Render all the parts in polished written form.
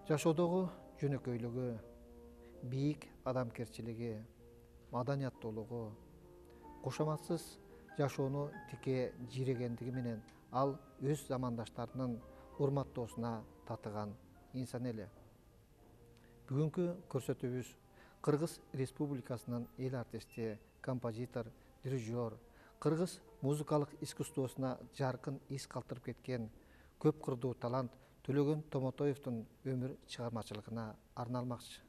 Жашоодогу жөнөкөйлүгү, бийик адамгерчилиги, маданияттуулугу, кошоматсыз жашоону тике жирегендиги менен ал өз замандаштарынын урматтоосуна татыган инсан эле. Бүгүнкү көрсөтүүбүз Кыргыз Республикасынын эл артисти, композитор, дирижер, кыргыз музыкалык искусствосуна жаркын из калтырып кеткен көп кырдуу талант Төлөгөн Томотоевдун өмүр чыгармачылыгына арналмакчы.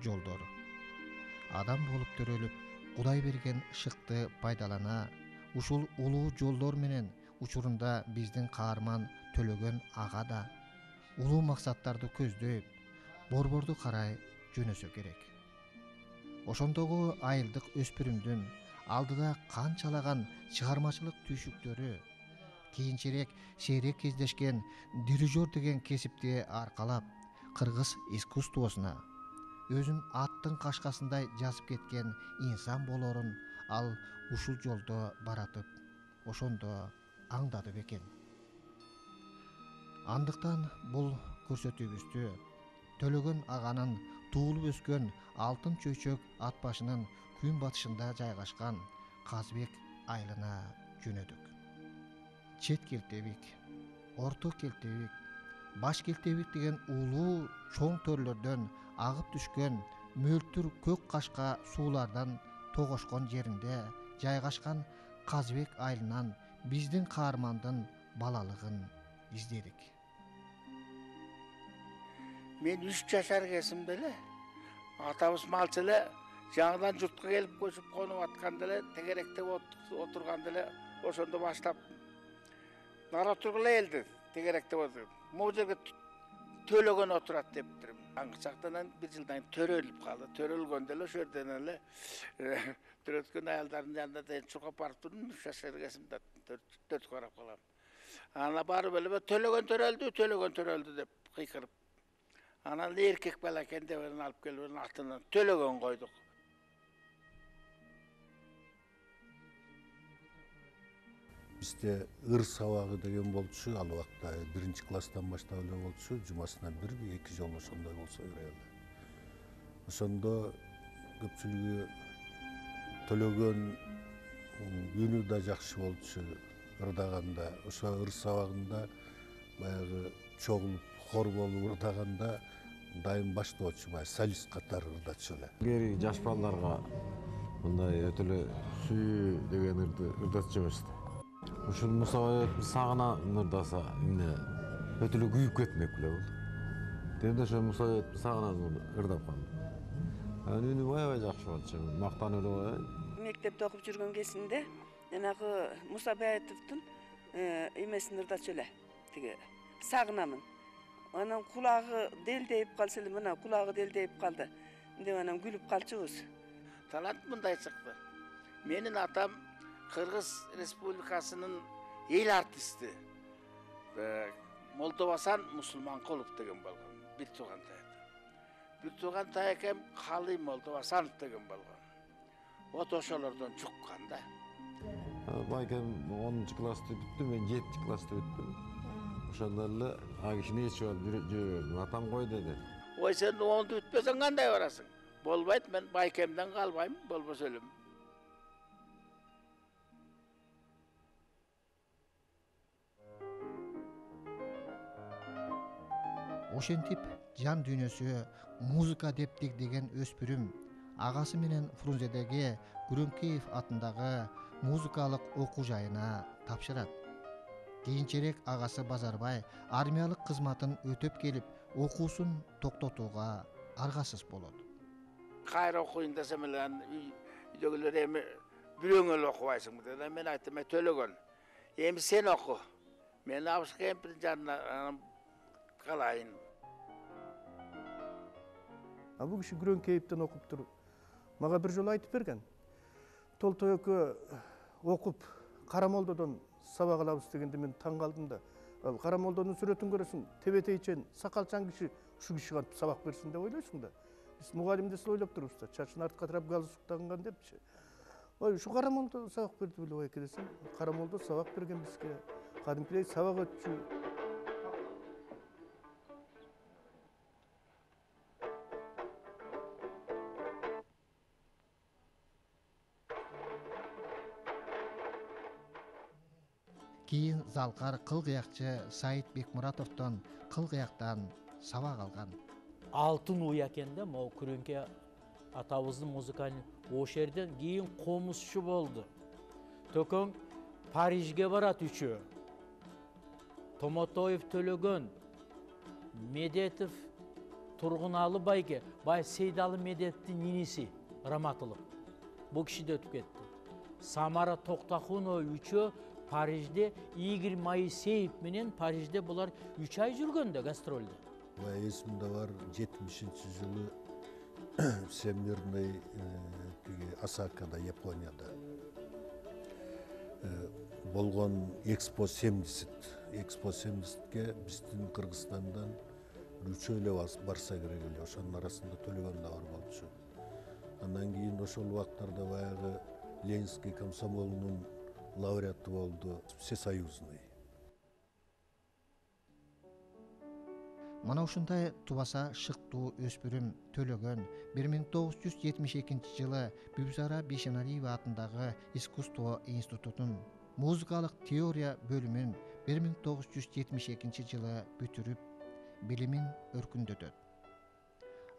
Жолдор. Адам болуп төрөлүп, Кудай берген ышыкты пайдалана, ушул улуу жолдор менен учурунда биздин каарман Төлөгөн ага да улуу максаттарды көздөп, борборду карай жөнөсө керек. Ошондогу айылдык өспүрүмдүн алдыда канчалаган чыгармачылык түйшүктөрү, кийинчерээк сейрек кездешкен дирижер деген кесипти аркалап, кыргыз искусствосуна өзүн аттын кашкасындай жазып кеткен инсан болорун ал ушул жолдо баратып, ошондо аңдады бекен. Андыктан бул көрсөтүүбүздү Төлөгөн аганын туулуп өскөн Алтын Чөйчөк ат башынын күн батышында жайгашкан Казбек айылына жөнөдүк. Чет келтебик, орто келтебик, баш келтебик деген улуу чоң төрлөрдөн агып түшкөн мөлтүр көк кашка суулардан тогошкон жеринде жайгашкан Казбек айылынан биздин каармандын балалыгын издедик. Мен 3 жашар кезимде эле атабыз малчы эле, жаңыдан журтка келип көчүп конуп атканда эле, тегеректе отурганда эле ошондо баштап народ тургула элди, тегеректе отуруп. Могу жерге Төлөгөн отурат дептир. Аңгычактан бир жылдан төрөлүп калды. Төрөлгөндө эле ошол жерден эле төрөткөн аялдардын жанында ден чуркап барып турдум, 3 жашар кезимде төрт карап калам. Ана барып эле Төлөгөн төрөлдү деп кыйкырып. Анан эркек бала экен деп алып келип атынан Төлөгөн койдук. Бизде ыр сабагы деген болчу, ал убакта 1-класстан баштап эле болчу, жумасына 1-2 жолу ошондой болсо керек эле. Ошондо көпчүлүгү Төлөгөн үнү да жакшы болчу, ырдаганда, ошо ыр сабагында баягы чогулуп хор болуп ырдаганда дайым баштоочу, солист катары ырдачу эле. Кери жаш балдарга мындай өтө эле сүйүү деген ырды ырдатып жиберишти. Ушул Мусабаевдин сагынан ырдаса, эмне өтө эле күйүп кетмек беле болду. Демде ошо Мусабаевдин сагынан ырдап калдым. Анын үнү аябай жакшы болчу, мактанып эле коеюн. Мектепте окуп жүргөн кезинде жанагы Мусабаевдин эмесин ырдачу эле, тиги сагынамын. Анан кулагы делдейип калса эле, мына кулагы делдейип калды деп анан күлүп калчубуз. Талант мындай чыкты. Менин атам Кыргыз Республикасынын эл артисти Молдобасан Мусулманкулов деген болгон, бир туугантай. Бир туугантай экем Калый Молдобасанов деген болгон. Вот ошолордон чуккан да. Байкем 10-классты бүттүм, мен 7-классты бүттүм. Ошондо эле а кишини ичип алып жүрөм. Атам кой деди. Ой, сен 10-ду бүтпөсөң кандай барасың? Болбойт, мен байкемден калбайм, болбосо өлөм. Ошентип жан дүйнөсү музыка деп дегдеген өспүрүм агасы менен Фрунзедеги Күрөңкеев атындагы музыкалык окуу жайына тапшырат. Кийинчерээк агасы Базарбай армиялык кызматын өтөп келип, окуусун токтотууга аргасыз болот. Кайра окуйун десем эле үйдөгүлөр эми бирөөң эле окубайсыңбы деди. Мен айттым, Төлөгөн, эми сен оку. Мен абыш кемпирдин жанына калайын. Бул киши Күрөңкеевден окуп туруп, мага бир жолу айтып берген. Толтой экөө окуп, Карамолдодон сабак алабыз дегенде мен таң калдым да. Карамолдонун сүрөтүн көрөсүң, тебетейчен, сакалчан киши, ушу киши кантип сабак берсин деп ойлойсуң да. Биз мугалим десе ойлоп турубуз да, чачын артка тарап галстук тагынган депчи. Ой, şu Karamolda sabak berdi bile oy keresem. Karamolda sabak bergen bizge. Kadimkiley sabak ötçü. Кийин залкар кыл кыякчы Саид Бекмуратовдон кыл кыяктан сабак алган. Алтын уй экен да, могу Күрөңке атабыздын музыкальный ош жерден кийин комузчу болду. Төкөң Парижге барат үчөө. Томотоев Төлөгөн, Медетов Тургуналы байке, бай Сейдалы Медетовдин ниниси Раматылык. Бу киши да өтүп кетти. Самара Токтахунова үчөө Парижде Игорь Моисеев менен Парижде булар 3 ай жүргөндө гастролде. Эсимде бар 70-нчи жылы Всемирный Осакада, Японияда болгон Экспо 70. Экспо 70ке биздин Кыргызстандан үчөөлө барса керек эле. Ошонун арасында Төлөгөн да бар болчу. Андан кийин ошол убактарда баягы Ленинский комсомолунун лауреаты болду, всесоюзный. Мана ушундай тубаса шыктуу өспүрүм Төлөгөн 1972 жылы Бүбзара Бишеналиева атындагы искусство институтун музыкалык теория бөлүмүн 1972 жылы бүтүрүп, билимин өркүндөтөт.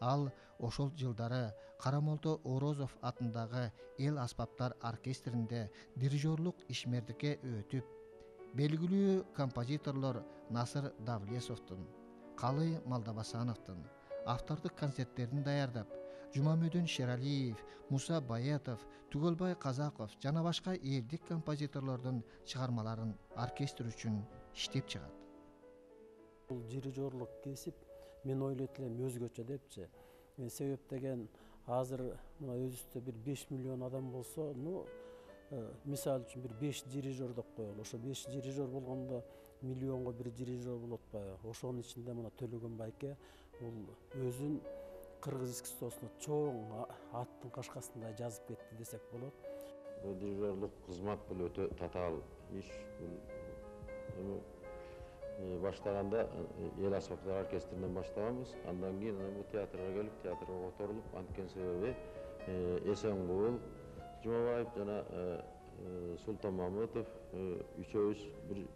Ал ошол жылдары Карамолдо Орозов атындагы эл аспаптар оркестринде дирижерлук ишмердикке өтүп, белгилүү композиторлор Насыр Давлесовдун, Калый Малдабасановдун автордук концерттерин даярдап, Жумамөдүн Шералиев, Муса Баятов, Түгөлбай Казаков жана башка элдик композиторлордун чыгармаларын оркестр үчүн иштеп чыгат. Бул дирижерлук кесип мен ойлойт элем өзгөчө депчи. Себеп деген азыр мына өзүбүздө бир 5 миллион адам болсо, мисалы үчүн бир 5 дирижер деп коелу. Ошо 5 дирижер болгондо миллионго бир дирижер болот атпайбы? Ошонун ичинде мына Төлөгөн байке бул өзүн кыргыз искусствосуна чоң аттын кашкасындай жазып кетти десек болот. Бул дирижерлук кызмат бул өтө татаал иш. Баштаганда эл аспаптар оркестринен баштаганбыз. Андан кийин бул театрга келип, театрга которулуп, анткен себеби Эсенгул, Жумабаев жана Султан Мамытов үчөөбүз бир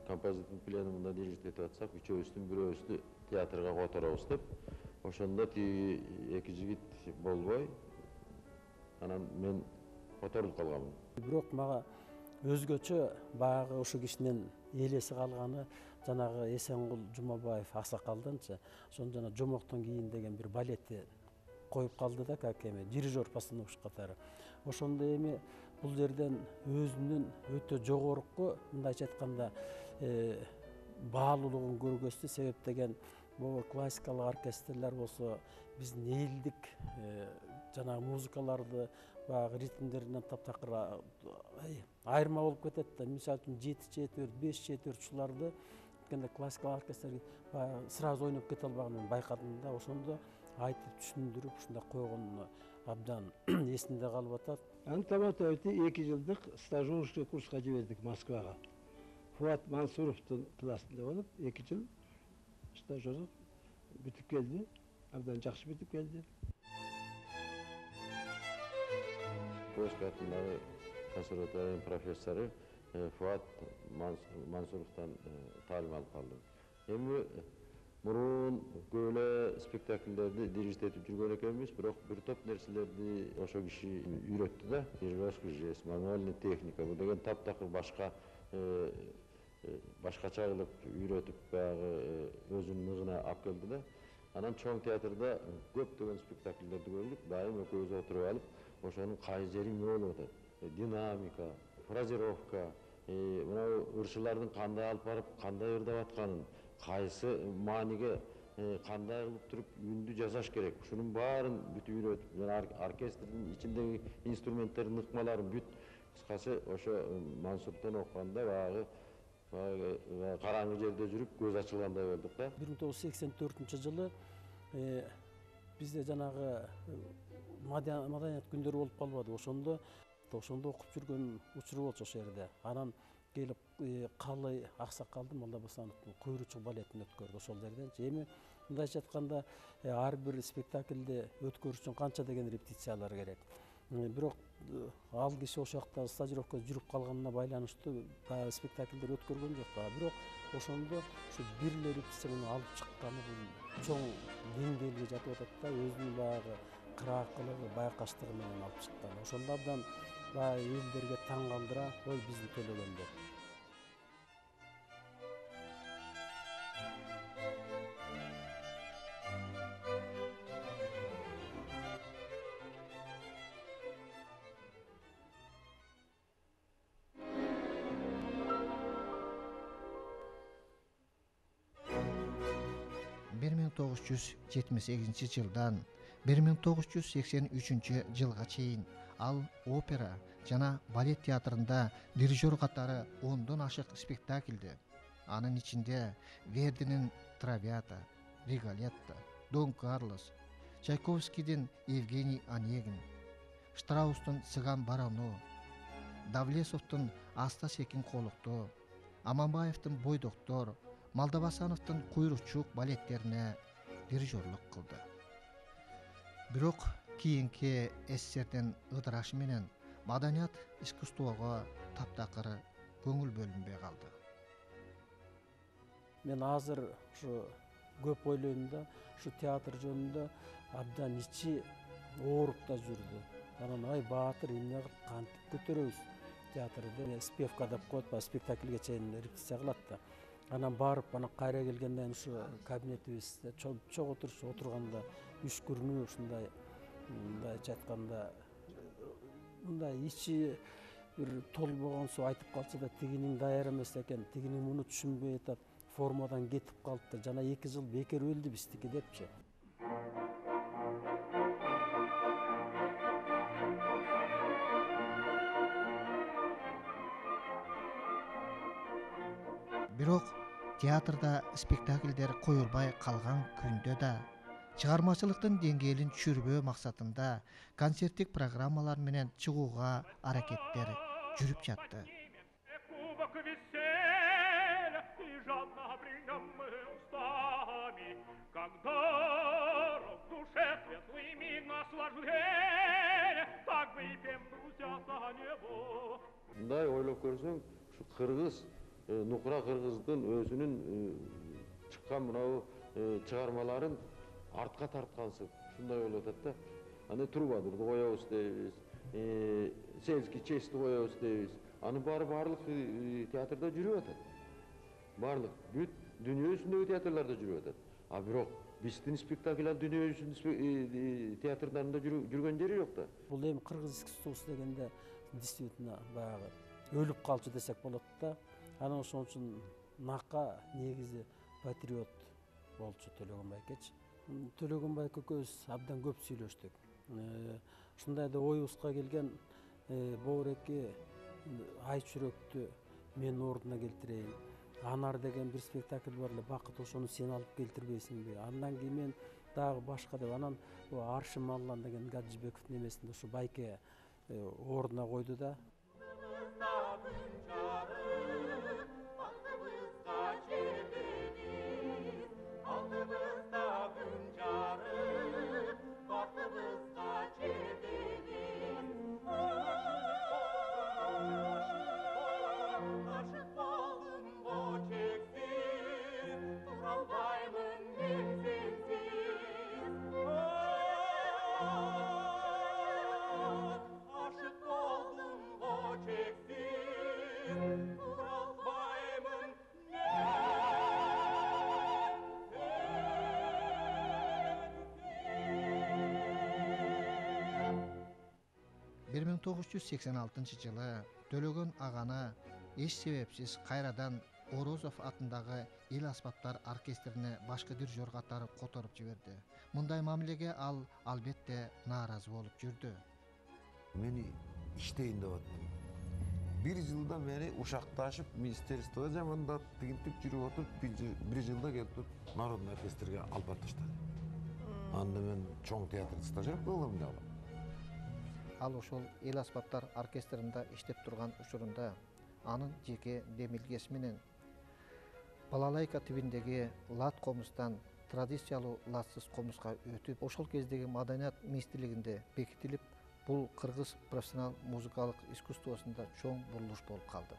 композитордун пленумунда дирижер этип атсак, үчөөбүздүн бирөөбүздү театрга которобуз деп. Ошондо тиги эки жигит болбой, анан мен которулуп калганмын. Бирок мага өзгөчө баягы ошо кишинин элеси калганы жанагы Эсенгул Жумабаев аксакалданчы. Ошону жана Жомоктон кийин деген бир балетти коюп калды да, как эми дирижер постановщик катары. Ошондо эми бул жерден өзүнүн өтө жогорку, мындайча айтканда, баалуулугун көргөздү. Себеп деген бул классикалык оркестрлер болсо биздин элдик жанагы музыкаларды баягы ритмдеринен таптакыр айырма болуп кетет да. Мисалы үчүн 7/4, 5/4-чуларды эткенде классикалык оркестр баягы сразу ойноп кете албаганын байкадым да. Ошондо айтып түшүндүрүп ушундай койгонуна абдан эсимде калып атат. Антаматовди 2 жылдык стажировка курска жибердик Москвага. Фуат Мансуровдун классында болуп 2 жыл стажировка бүтүп келди. Абдан жакшы бүтүп келди. Курска атындагы консерваториянын профессору Фуат Мансуровдон таалим алып калдым. Эми мурун көп эле спектакльдерди дирижер этип жүргөн экенбиз, бирок бир топ нерселерди ошо киши үйрөттү да. Дирижерский жест, мануальный техника, бул деген таптакыр башкача кылып үйрөтүп баягы өзүнүн ыгына алып келди да. Анан чоң театрда көптөгөн спектакльдерди көрдүк. Дайым экөөбүз отуруп алып, ошонун кайсы жери эмне болуп атат? Динамика, фразировка, мына ырчылардын кандай алып барып, кандай ырдап атканын, кайсы мааниге кандай кылып туруп үндү жасаш керек. Ушунун баарын бүт үйрөтүп, жана оркестрдин ичиндеги инструменттердин ыкмаларын бүт кыскасы ошо Мансурдон окуганда баягы караңгы жерде жүрүп көз ачылгандай болдук да. 1984 жылы бизде жанагы маданият күндөрү болуп калбады. Ошондо окуп жүргөн учуру болчу ошол жерде. Анан келип Калый Аксакалдын Молдобосановдун Куйручук балетин өткөрдү ошол жерденчи. Эми мындайча айтканда ар бир спектакльди өткөрүш үчүн канча деген репетициялар керек. Бирок ал киши ошол жакта стажировка жүрүп калганына байланыштуу баягы спектакльдер өткөргөн жок. Бирок ошондо ушу бир эле репетиция менен алып чыкканы бул чоң деңгээлге жатып атат да, өзүнүн баягы кыраакылыгы, байкаштыгы менен алып чыккан. Ошондо абдан баягы элдерге таң калтыра, ой бизди төлөгөн деп. Bir 1978 жылдан 1983 жылга чейин ал опера жана балет театрында дирижер катары 10дон ашык спектакльди, анын ичинде Вердинин Травиата, Риголетто, Дон Карлос, Чайковскийдин Евгений Онегин, Штраустун Цыган барону, Давлесовдун Аста секин колукту, Аманбаевдин Бойдоктор, Молдобосановдун Куйручук балеттерине дирижерлук кылды. Бирок кийинки СССРдин ыдырашы менен маданият искусствого таптакыр көңүл бөлүнбөй калды. Мен азыр ушу көп ойлойм да, ушу театр жөнүндө абдан ичи ооруп да жүрдү. Анан ай баатыр эмне кылып кантип көтөрөбүз театрды, спевка деп коет, спектакльге чейин репетиция кылат да. Анан барып, анан кайра келгенден ушу кабинетибизде чогуу отурганда үшкүрүнүү ушундай, мындайча айтканда, мындай ичи бир толбогонсу айтып калса да, тигинин даяр эмес экен, тигинин муну түшүнбөй атат, формадан кетип калыптыр, жана 2 жыл бекер өлдү биздики депчи. Бирок театрда спектакльдер коюлбай калган күндө да чыгармачылыктын деңгээлин түшүрбөө максатында концерттик программалар менен чыгууга аракеттер жүрүп жатты. Мындай ойлоп көрсөң, ушу кыргыз, Нукура кыргыздын өзүнүн чыккан мынау чыгармаларын артка тарткансып, ушундай ойлоп атат да. Аны Трубадурду коебуз дейбиз, сельский честьти коебуз дейбиз. Анын баардык театрда жүрүп атат. Баардык бүт дүйнө жүзүндөгү театрларда жүрүп атат. А бирок биздин спектакль дүйнө жүзүнүн театрларында жүргөн жери жок да. Бул эми кыргыз искусствосу дегенде действительно баягы өлүп калчу десек болот да. Анан ошон үчүн накка негизи патриот болчу Төлөгөн Байкечи. Төлөгөн Байке экөөбүз абдан көп сүйлөштүк. Ушундай да оюбузга келген Боореки ай чүрөктү мен ордуна келтирейин. Анар деген бир спектакль бар эле, Бакыт ошону сен алып келтирбейсиңби? Андан кийин мен дагы башка деп анан Аршын Аллан деген Гаджибековдун эмесинде ушу Байке ордуна койду да. Bir 1986 жылы Төлөгөн аганы эч себепсиз кайрадан Орозов атындагы эл аспаптар оркестрине башкы дирижер катары которуп жиберди. Мындай мамилеге ал албетте нааразы болуп жүрдү. Мени иштейин деп аттым. 1 жылда мени ушакташып министерствого жамандап, тигинтип жүрүп отуруп, 1 жылда келип народный оркестрге алып барып таштады. Анда мен чоң театрда стажировка кылдым дагы. Ал ошол эл аспаптар оркестринде иштеп турган учурунда анын жеке демилгеси менен балалайка тибиндеги лат комустан традициялуу латсыз комуска өтүп, ошол кездеги маданият министрлигинде бекитилип, бул кыргыз профессионал музыкалык искусствосунда чоң бурулуш болуп калды.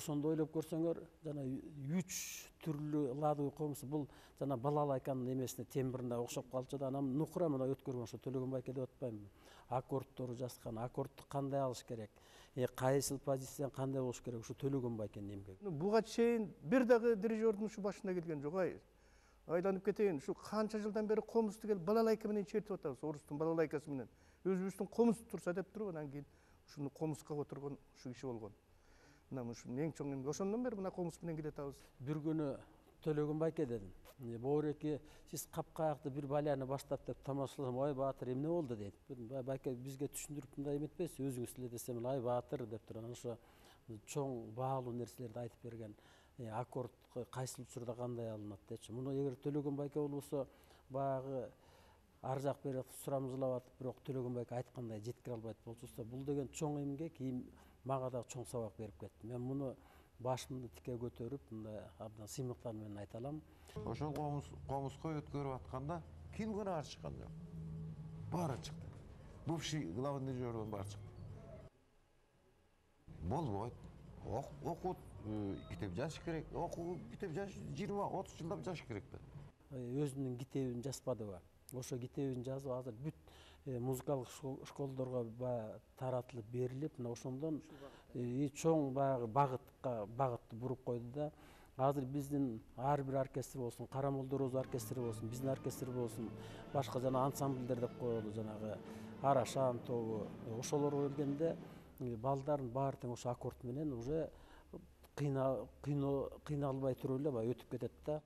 Ошондо ойлоп көрсөңөр, жана 3 түрлүү ладовый комус, бул жана балалайканын эмесине тембрине окшоп калчу да, анан нукура мына өткөргөн ошо Төлөгөн байке деп атпаймынбы. Аккордтору жазган, аккордду кандай алыш керек, кайсыл позициян кандай болуш керек, ушу Төлөгөн байкенин эмгеги. Буга чейин бир дагы дирижердун ушу башына келген жок. Айланып кетейин, ушу канча жылдан бери комусту келип балалайка менен чертип атабыз, орустун балалайкасы менен. Өзүбүздүн комус турса деп туруп, анан кийин ушуну комуска отургон ушу киши болгон. Мына ушунун эң чоң эмгеги. Ошондон бери мына комус менен келатабыз. Бир күнү Төлөгөн байке дедим. Боореки, сиз капкаякты бир баляны баштап деп тамашаласам, ай Баатыр эмне болду дейт. Байке бизге түшүндүрүп мындай эметпейсиз, өзүңүз эле десем, ай Баатыр деп туруп, анан ошо чоң баалуу нерселерди айтып берген. Аккорд кайсыл учурда кандай алынат депчи. Муну эгер Төлөгөн байке болбосо, баягы ар жак бери сурамжылап атып, бирок Төлөгөн байке айткандай жеткире албайт болчусу, бул деген чоң эмгек, мага да чоң сабак берип кетти. Мен муну башымды тике көтөрүп, мындай абдан сыймыктар менен айта алам. Ошол комуска өткөрүп атканда ким гана чыккан жок. Баары чыкты. Бывший главный дирижердон баары чыкты. Болбойт. Окут китеп жазыш керек. Окуу китеп жазыш 20-30 жылдап жазыш керек да. Өзүнүн китебин жазбадыбы? Ошо китебин жазып, азыр бүт музыкалык школдорго таратылып берилип, мына ошондон чоң баягы багытты буруп койду да. Азыр биздин ар бир оркестр болсун, Кара Молдо Роза оркестри болсун, биздин оркестр болсун, башка жана ансамбльдер деп коелу, жанагы Арашан тобу, ошолорго келгенде балдардын баары тең ошо аккорд менен уже кыйналбай туруп эле баягы өтүп кетет да.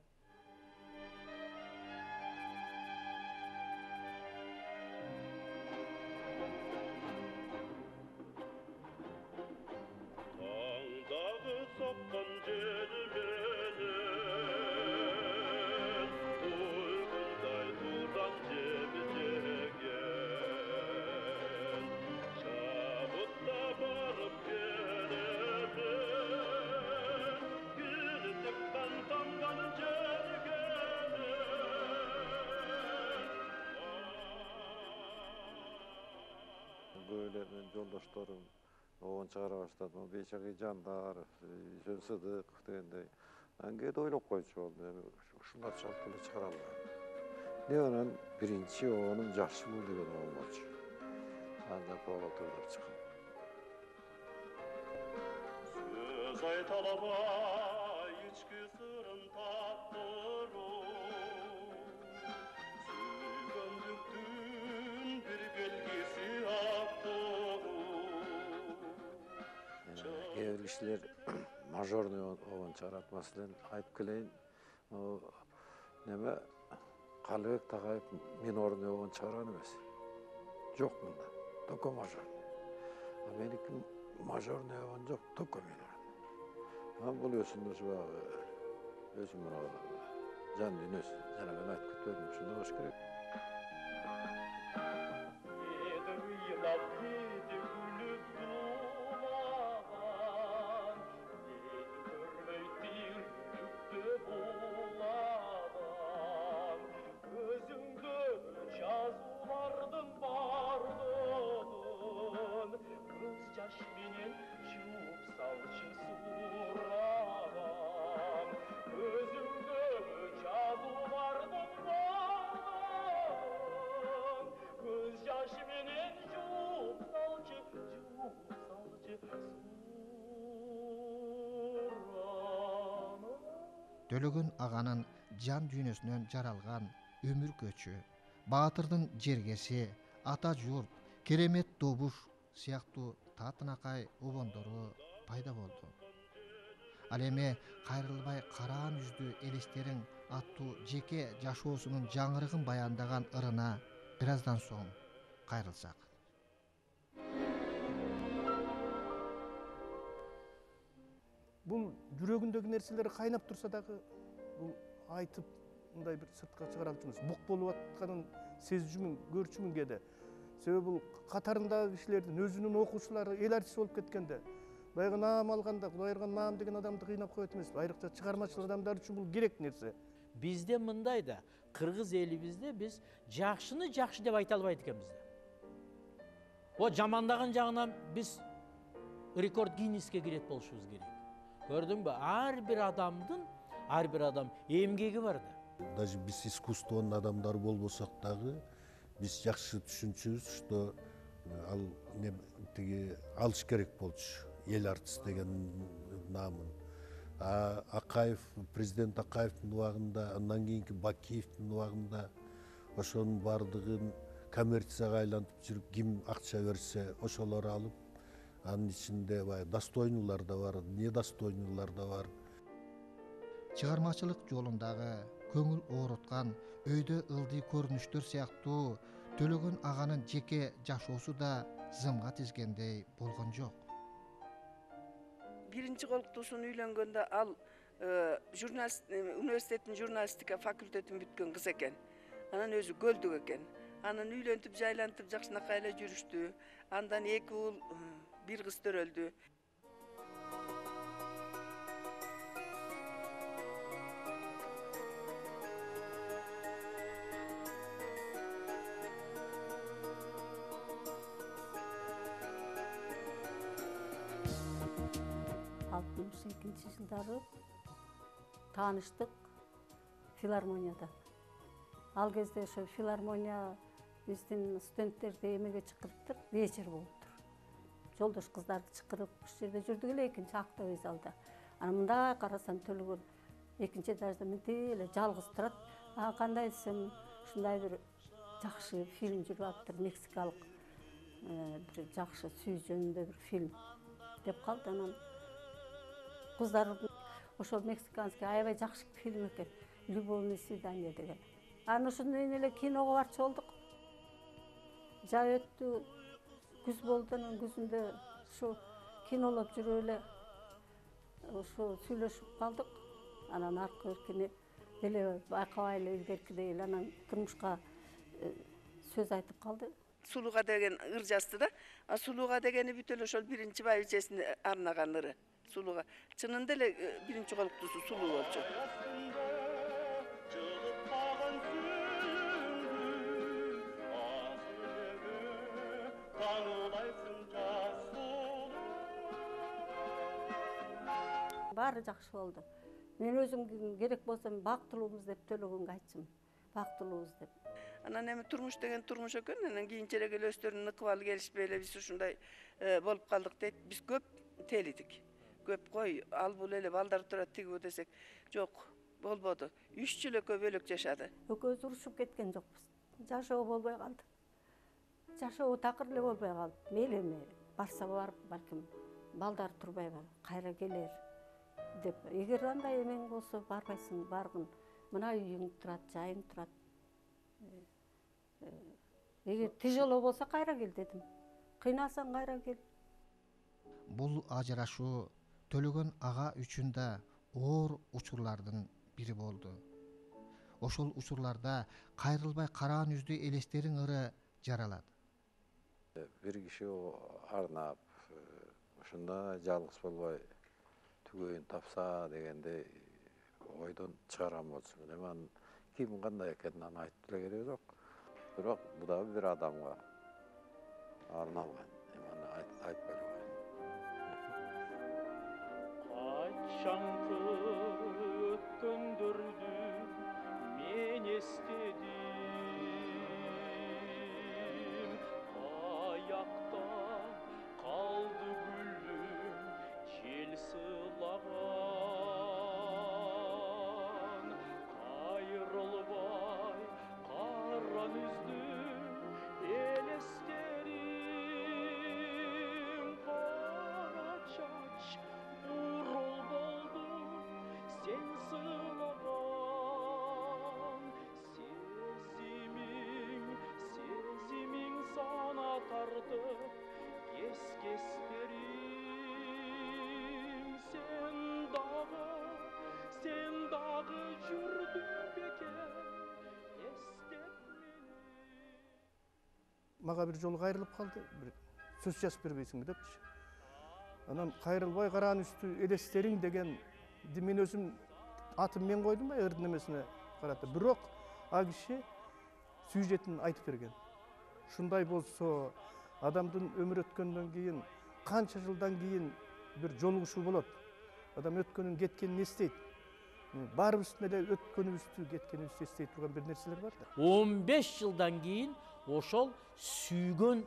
Böyle'nin yoldaşlarım oğun çıkara başladı. Beşaki Canдар, Жөн Сыдык degендей. Ange'de oylap koyucu oldu. Şunlar çaltılı çıkaralım. Ne onun birinci oğunun Жақшы бұл деген oğun olmuş. Ancak Polatır'da çıkan. Söz aytalamay içki sırın tattırı. Süygönlüktün bir belgisi Кейбір кишилер мажорный оғын чыгаратмасынан айтып келейин. Неме Қалыбек Тағайып минорный оғын чыгарган эмес. Жок мында. Только мажорный. А меники мажорный оғын жок, только минорный. Бул өзүнүн баягы өзүмүн жан дүйнөсү. Жана мен айтып кетпедим, ушундай болуш керек. Төлөгөн аганын жан дүйнөсүнөн жаралган өмүр көчү, Баатырдын жергеси, ата журт, керемет добуш сыяктуу татынакай обондору пайда болду. Ал эми кайрылбай караан жүздүү элестериң аттуу жеке жашоосунун жаңырыгын баяндаган ырына бир аздан соң кайрылсак. Бул жүрөгүндөгү нерселер кайнап турса дагы бул айтып мындай бир сыртка чыгара алчу эмес. Бук болуп атканын сезчүмүн, көрчүмүн кээде. Себеби бул катарындагы кишилердин өзүнүн окуучулары эл артиси болуп кеткенде баягы наам алганда Кудай айырган наам деген адамды кыйнап коет эмеспи? Айрыкча чыгармачыл адамдар үчүн бул керек нерсе. Бизде мындай да, кыргыз элибизде биз жакшыны жакшы деп айта албайт экенбиз да. О жамандаган жагынан биз рекорд Гиннеске кирет болушубуз керек. Көрдүңбү? Ар бир адам эмгеги бар да. Даже биз искусствонун адамдары болбосок дагы биз жакшы түшүнчүбүз, что ал алыш керек болчу эл артист деген наамын. Акаев, президент Акаевдин убагында, андан кийинки Бакиевдин убагында ошонун бардыгын коммерцияга айлантып жүрүп, ким акча берсе ошолор алып, анын ичинде достойнуулар да бар, недостойнуулар да бар. Чыгармачылык жолундагы көңүл ооруткан өйдө ылдый көрүнүштөр сыяктуу Төлөгөн аганын жеке жашоосу да зымга тизгендей болгон жок. Биринчи колуктуусун үйлөнгөндө ал университеттин журналистика факультетин бүткөн кыз экен. Анан өзү көлдүк экен. Анан үйлөнтүп, жайлантып, жакшынакай эле жүрүштү. Андан 2 уул, бир кыз төрөлдү. Жылдары тааныштык филармонияда. Ал кезде ошо филармония биздин студенттерди эмеге чакырыптыр, вечер болуптур. Жолдош кыздарды чакырып, ушул жерде жүрдүк эле экинчи актовый залда. Анан мындай карасам Төлөгөн экинчи этажда мынтип эле жалгыз турат. Кандай десем, ушундай бир жакшы фильм жүрүп атыптыр, мексикалык бир жакшы сүйүү жөнүндө бир фильм деп калды. Анан кыздар ошо мексиканский аябай жакшы фильм экен, «Любовное свидание» деген. Анан ошондон кийин эле киного барчу болдук. Жай өттү, күз болду, анан күзүндө ушу кинолоп жүрүп эле ошо сүйлөшүп калдык. Анан аркы беркини деле байкабай эле илгеркидей эле анан турмушка сөз айтып калды. Сулууга деген ыр жазды да. Сулууга дегени бүт эле ошол биринчи байбичесине арнаган ыры. Сулууга. Чынында эле биринчи колуктуусу сулуу болчу. Баары жакшы болду. Мен өзүм керек болсо бактылуубуз деп Төлөгөнгө айтчым. Бактылуубуз деп. Анан эми турмуш деген турмуш экен. Анан кийинчерээк эле өздөрүнүн ыкыбалы келишпей эле биз ушундай болуп калдык дейт. Биз көп тейлидик. Көп кой, ал бул эле балдар турат тигүү десек, жок, болбоду. 3 жыл экөө бөлөк жашады. Экөөбүз урушуп кеткен жокпуз. Жашоо болбой калды. Жашоо такыр эле болбой калды. Мейли эми барса барып, балким балдар турбайбы, кайра келер деп. Эгер андай эмең болсо барбайсың, баргын. Мына үйүң турат, жайың турат. Эгер тижело болсо кайра кел дедим. Кыйналсаң кайра кел. Бул ажырашуу Төлөгөн ага үчүн да оор учурлардын бири болду. Ошол учурларда кайрылбай караан жүздүү элестериң ыры жаралат. Бир киши арнап, ушунда жалгыз болбой түгөйүн тапса дегенде ойдон чыгарган болчумун. Эми анын ким кандай экенин айтып деле кереги жок. Бирок бул дагы бир адамга арналган. Эми аны айтпай койгон. Çankı ötkündürdü men estedim ayakta kaldı gülüm çel sılağan kayrılbay karan üzdüm elesterim kara çaç Urul boldu Kesterim sen dağı жүрдің бекен естеп мени. Мага бир жолу кайрылып калды, бир сөз жазып бербейсиңби депчи. Анан кайрылбай караан үстү элестериң дегенди мен өзүм атын мен койдум ба ырдын эмесине карата. Бирок ал киши сюжетин айтып берген. Ушундай болсо адамдын өмүрү өткөндөн кийин канча жылдан кийин бир жолугушуу болот. Адам өткөнүн кеткенин эстейт. Баарыбыздын эле өткөнүбүздү кеткенибизди эстей турган бир нерселер бар да. 15 жылдан кейін ошол сүйгөн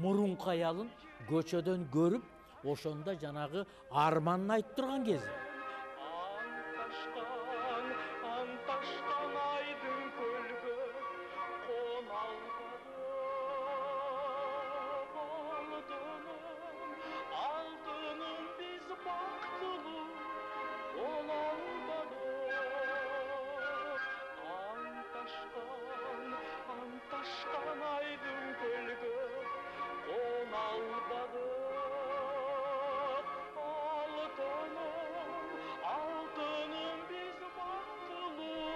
мурунку аялын көчөдөн көрүп, ошондо жанагы арманын айтып турган кези. Анташкан айдын көлгө коналгады. Алтыным биз бактылуу бола албадык. Анташкан айдын көлгө коналбадык. Алтыным биз бактылуу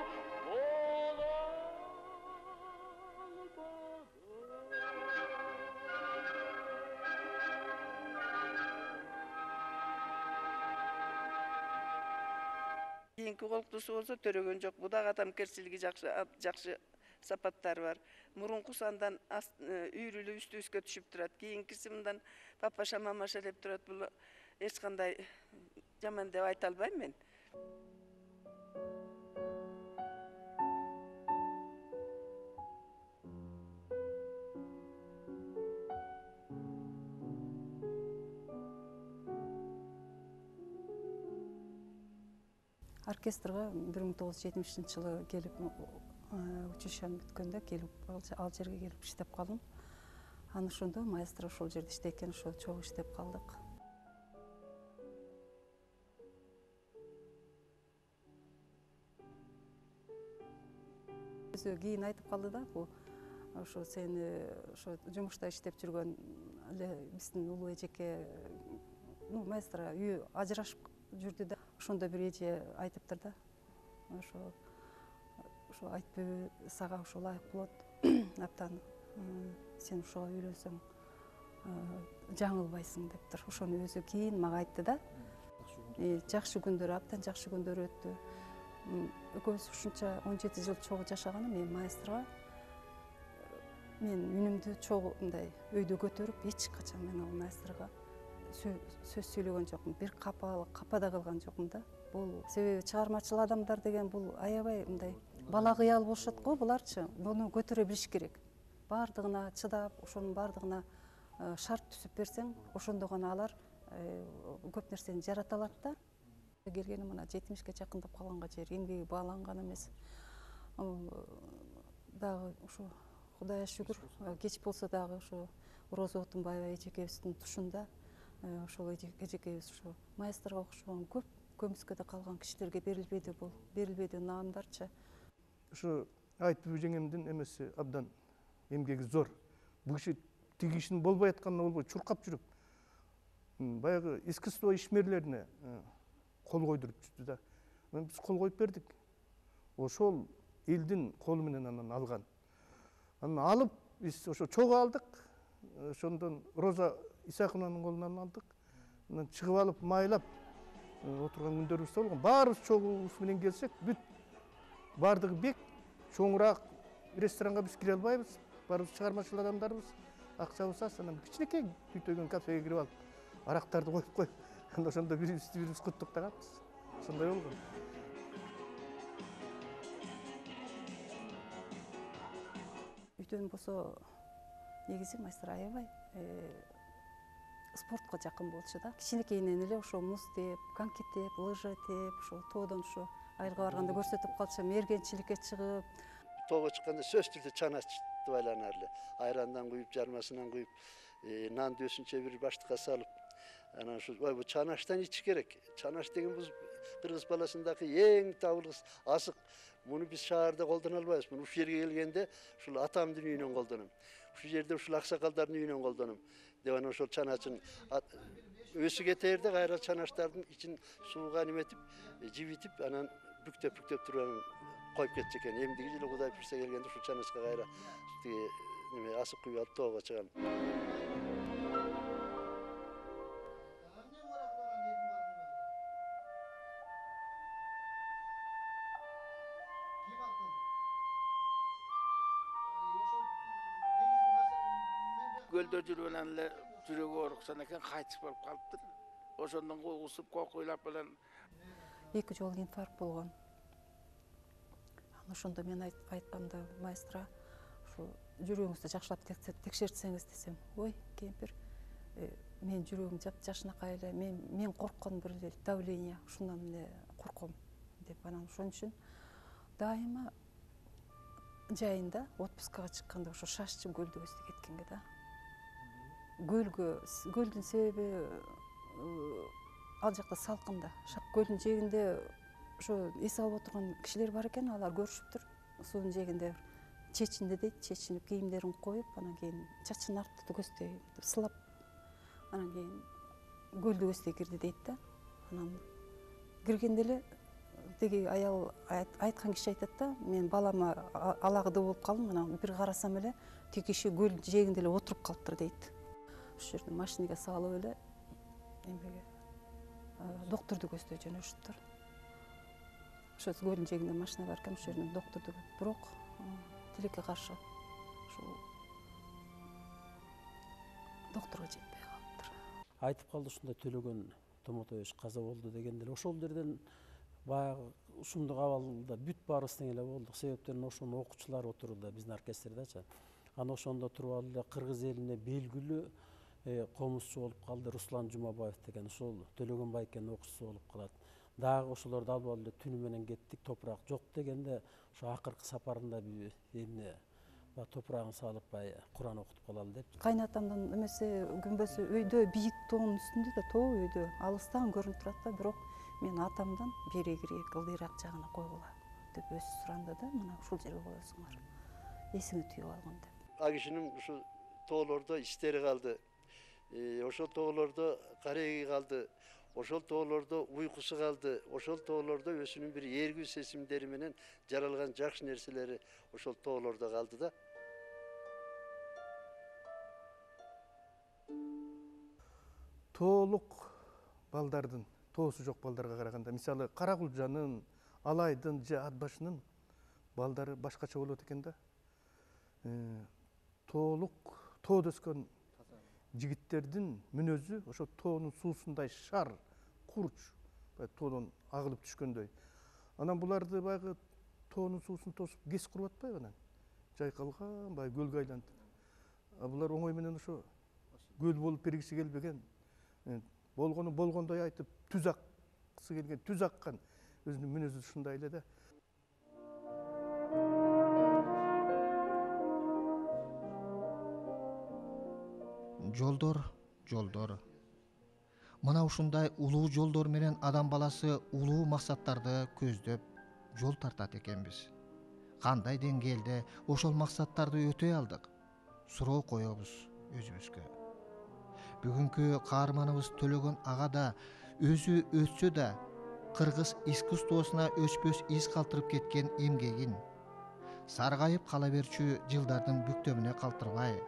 бола Кийинки колуктусу болсо төрөгөн жок. Будак адамкерчилиги жакшы сапаттары бар. Мурункусу андан үйрүлүп үстүбүзгө түшүп турат. Кийинкиси мындан папаша мамаша деп турат. Бул эч кандай жаман деп айта албайм мен. Оркестрга 1970-жылы келип учушам бүткөндө келип ал жерге келип иштеп калдым. Аны ошондо маэстро ошол жерде иштейт экен, ошо чогуу иштеп калдык. Өзү кийин айтып калды да, бул ошо сени ошо жумушта иштеп жүргөн эле биздин улуу эжеке, маэстро үйү ажырашып жүрдү да, ошондо бир эже айтыптыр да, ошо айтпайбы сага ошо ылайык болот, абдан сен ошого үйлөнсөң жаңылбайсың дептир. Ошону өзү кийин мага айтты да. Жакшы күндөр, абдан жакшы күндөр өттү. Экөөбүз ушунча 17 жыл чогуу жашаганы, мен маэстрого мен үнүмдү чогуу мындай өйдө көтөрүп, эч качан мен ал маэстрого сөз сүйлөгөн жокмун. Бир капада кылган жокмун да. Бул себеби чыгармачыл адамдар деген бул аябай мындай бала кыял болушат го, буларчы буну көтөрө билиш керек. Бардыгына чыдап, ошонун бардыгына шарт түзүп берсең, ошондо гана алар көп нерсени жарата алат да. Келгени мына 70-ке жакындап калганга жер эмгеги бааланган эмес. Дагы ошо Кудайга шүгүр, кеч болсо дагы ошо Роза Отунбаева эжекебиздин тушунда ошол эжекебиз ошо маэстрого окшогон көп көмүскөдө калган кишилерге берилбейди бул, берилбейди наамдарчы. Ошо Айтбүбү жеңемдин эмеси абдан эмгеги зор. Бул киши тиги ишин болбой атканына болбой чуркап жүрүп, баягы искусство ишмерлерине кол койдуруп жүрдү да. Биз кол коюп бердик. Ошол элдин колу менен анан алган. Анан алып биз ошо чогуу алдык. Ошондон Роза Исаковнанын колунан алдык. Анан чыгып алып майлап отурган күндөрүбүз болгон. Баарыбыз чогуубуз менен келсек, бүт бардыгы бек чоңураак ресторанга биз кире албайбыз. Баарыбыз чыгармачыл адамдарбыз. Акчабыз аз, анан кичинекей түйтөгөн кафеге кирип алып, арактарды коюп коюп, анан ошондо бирибиз куттуктаганбыз. Ошондой болгон. Үйдөн болсо негизи маэстро аябай спортко жакын болчу да. Кичинекейинен эле ошо муз теп, коньки теп, лыжа теп, ошо тоодон ошо айылга барганда көрсөтүп калчу, мергенчиликке чыгып. Тоого чыкканда сөзсүз түрдө чаначты байланар эле. Айрандан куюп, жармасынан куюп, нанды өсүнчө бир баштыкка салып, анан ушу бул чанаштан ичиш керек. Чанаш деген бул кыргыз баласындагы эң табылгыс асык Bunu biz şaharda koldan albayız. Bunu şu yerge gelgende şul atamdın üyünen koldanım. Şu yerde şul aksakaldardın üyünen koldanım. Devan oşol çanaçın ösü getirdi gayra çanaçtardın için suuga nimetip jibitip anan büktep duran koyup ketecek eken. Emdigi jile Kuday pirse gelgende şu çanaçka gayra nime asıp kuyup alıp toğuga çıgan. Gölde жүргенле жүрөgü оруксан экен кайтып болуп калыптыр. Ошондон куусуп кокуйлап белән 2 жолу инфаркт болгон. Ошондо мен айтканда майстра ушу жүрөгүңүздү жакшылап текшертсеңиз десем, ой кемпир, мен жүрөгүм жакшынакай эле, мен корккон бир эле давление, ушундан эле корком деп анан ошон үчүн дайыма жайында отпускага чыкканда ошо Шашчы көлдө көздөй кеткенге да. Көлдүн себеби ал жакта салкын да. Көлдүн жээгинде ошо эс алып отурган кишилер бар экен, алар көрүшүптүр. Суунун жээгинде чечинди дейт, чечинип кийимдерин коюп, анан кийин чачын арты көздөй сылап, анан кийин көлдү көздөй кирди дейт да. Анан киргенде эле теги аял айткан киши айтат да, мен балама алагыды болуп калдым, анан бир карасам эле тиги киши көл жээгинде эле отуруп калыптыр дейт. Ошол жерде машинеге салып эле эмеге доктурду көздөй жөнөшүптүр. Ошо көлдүн жээгинде машина бар экен, ошол жерден доктурду, бирок тилекке каршы ушул доктурга жетпей калыптыр. Айтып калды ушундай Төлөгөн Томотович каза болду дегенде ошол жерден баягы ушундук абалда бүт баарыбыз тең эле болдук. Себептерин ошонун окуучулары отурду биздин оркестрдечи. Анан ошондо туруп алып эле Кыргыз элине белгилүү комузчу болуп калды Руслан Жумабаев деген, ошол Төлөгөн Байкенин окуучусу болуп калат. Дагы ошолорду алып эле түнү менен кеттик, топурак жок дегенде ошо акыркы сапарында эмне топурагын салып Куран окутуп калалы деп. Кайнатамдын эмеси күмбөзү өйдө бийик тоонун үстүндө да, тоо өйдө алыстан көрүнүп турат да, бирок мен атамдан берегирээк ылдыйраак жагына койгула деп өзү суранды да, мына ушул жерге коесуңар. Эсиңи түйүп алгын деп. А кишинин ушу тоолордо иштери калды. Ошол тоолордо кареги калды. Ошол тоолордо уйкусу калды. Ошол тоолордо өзүнүн бир эргүү сезимдери менен жаралган жакшы нерселери ошол тоолордо калды да. Тоолук балдардын, тоосу жок балдарга караганда, мисалы Каракулжанын, Алайдын же Атбашынын балдары башкача болот экен да. Тоолук, тоод өскөн жигиттердин мүнөзү ошо тоонун суусундай шар, курч, тоодон агылып түшкөндөй. Анан буларды баягы тоонун суусун тосуп кес куруп атпайбы анан? Жайкалган баягы көлгө айлантып. Булар оңой менен ошо көл болуп бергиси келбеген. Болгону болгондой айтып, түз аксы келген, түз аккан. Өзүнүн мүнөзү ушундай эле да. Жолдор. Мына ушундай улуу жолдор менен адам баласы улуу максаттарды көздөп жол тартат экенбиз. Кандай деңгээлде ошол максаттарды өтөй алдык? Суроо коебуз өзүбүзгө. Бүгүнкү каарманыбыз Төлөгөн ага да өзү өтсө да кыргыз искусствосуна өчпөс из калтырып кеткен эмгегин саргайып кала берчү жылдардын бүктөмүнө калтырбай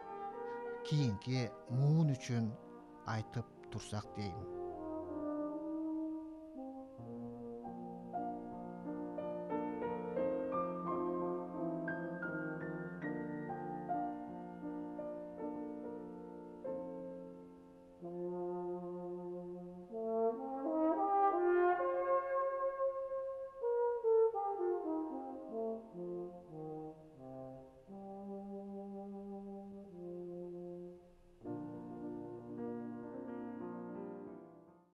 кийинки муун үчүн айтып турсак дейм.